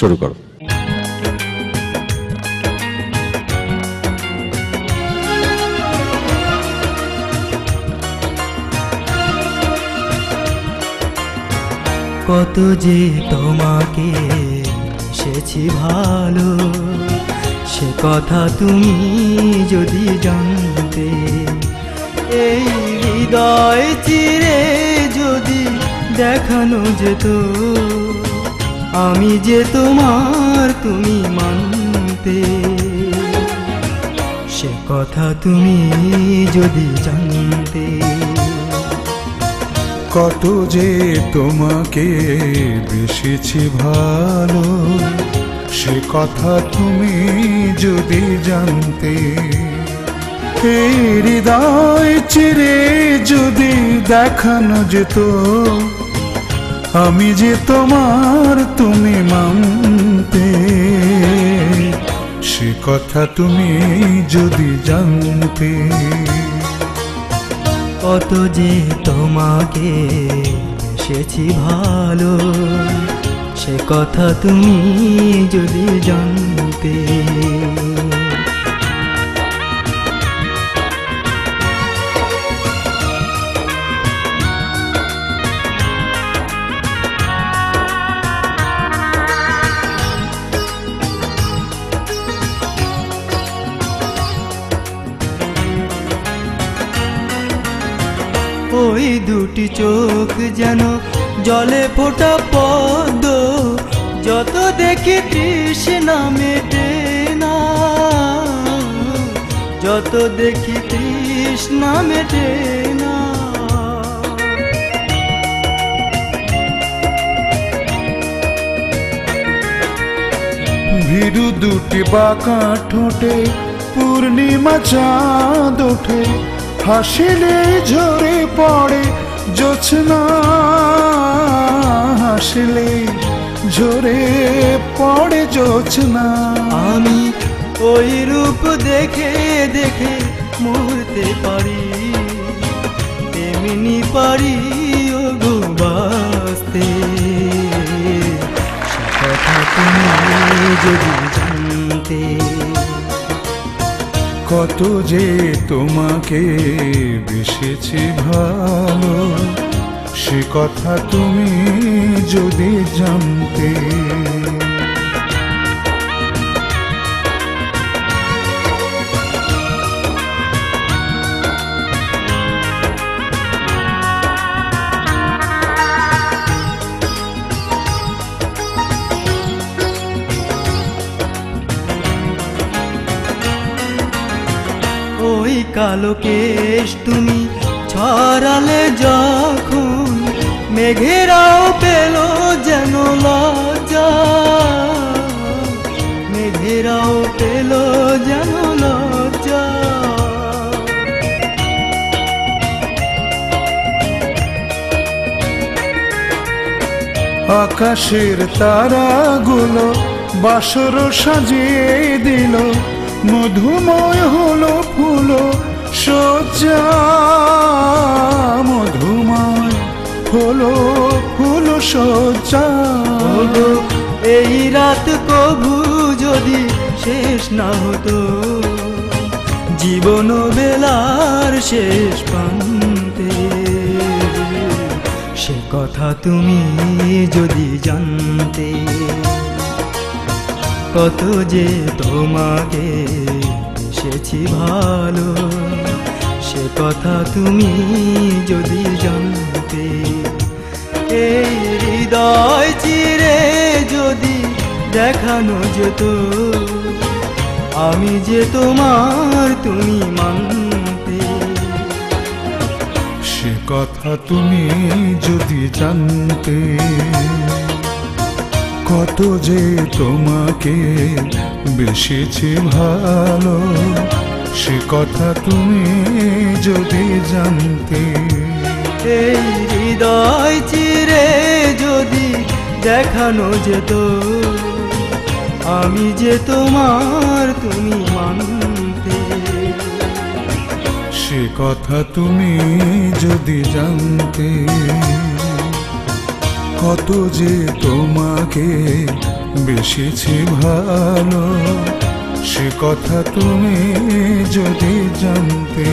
শুরু করো। কত যে তোমাকে এসেছি ভালো, সে কথা তুমি যদি জানতে। এই হৃদয় চিরে যদি দেখানো যেত, আমি যে তোমার তুমি মানতে। সে কথা তুমি যদি জানতে। কত যে তোমাকে বেসেছি ভালো, সে কথা তুমি যদি জানতে। এই হৃদয় চিরে যদি দেখানো যেত, আমি যে তোমার তুমি মানতে। সে কথা তুমি যদি জানতে। কত যে তোমাকে এসেছি ভালো, সে কথা তুমি যদি জানতে। ওই দুটি চোখ যেন জলে ফোটা পদ্ম, যত দেখি তৃষ্ণা মেটে না, যত দেখি তৃষ্ণা মেটে না। ভীরু দুটি বাঁকা ঠোঁটে পূর্ণিমা চাঁদ ওঠে, হাসিলে ঝরে পড়ে জোছনা, হাসিলে ঝরে পড়ে জোছনা। আমি ওই রূপ দেখে দেখে মরতে পারি, তেমনি পারি ও গো বাঁচতে। সে কথা তুমি যদি জানতে। কত যে তোমাকে বেসেছি ভালো, সে কথা তুমি যদি জানতে। ওই কালো কেশ তুমি ছড়ালে যখন, মেঘেরাও পেল যেন লজ্জা, মেঘেরাও পেল যেন লজ্জা। আকাশের তারাগুলো বাসর সাজিয়ে দিল, মধুময় হলো ফুলো সজ্জা, মধুময় হলো ফুলো সজ্জা। এই রাত কভু যদি শেষ না হতো, জীবন বেলার শেষ প্রান্তে। সে কথা তুমি যদি জানতে। কত যে তোমাকে এসেছি ভালো, সে কথা তুমি যদি জানতে। এই হৃদয় চিরে যদি দেখানো যেত, আমি যে তোমার তুমি মানতে। সে কথা তুমি যদি জানতে। কত যে তোমাকে বেসেছি ভালো, সে কথা তুমি যদি জানতে। এই হৃদয় চিরে যদি দেখানো যেত, আমি যে তোমার তুমি মানতে। সে কথা তুমি যদি জানতে। কত যে তোমাকে বেশেছি ভালো, সে কথা তুমি যদি জানতে।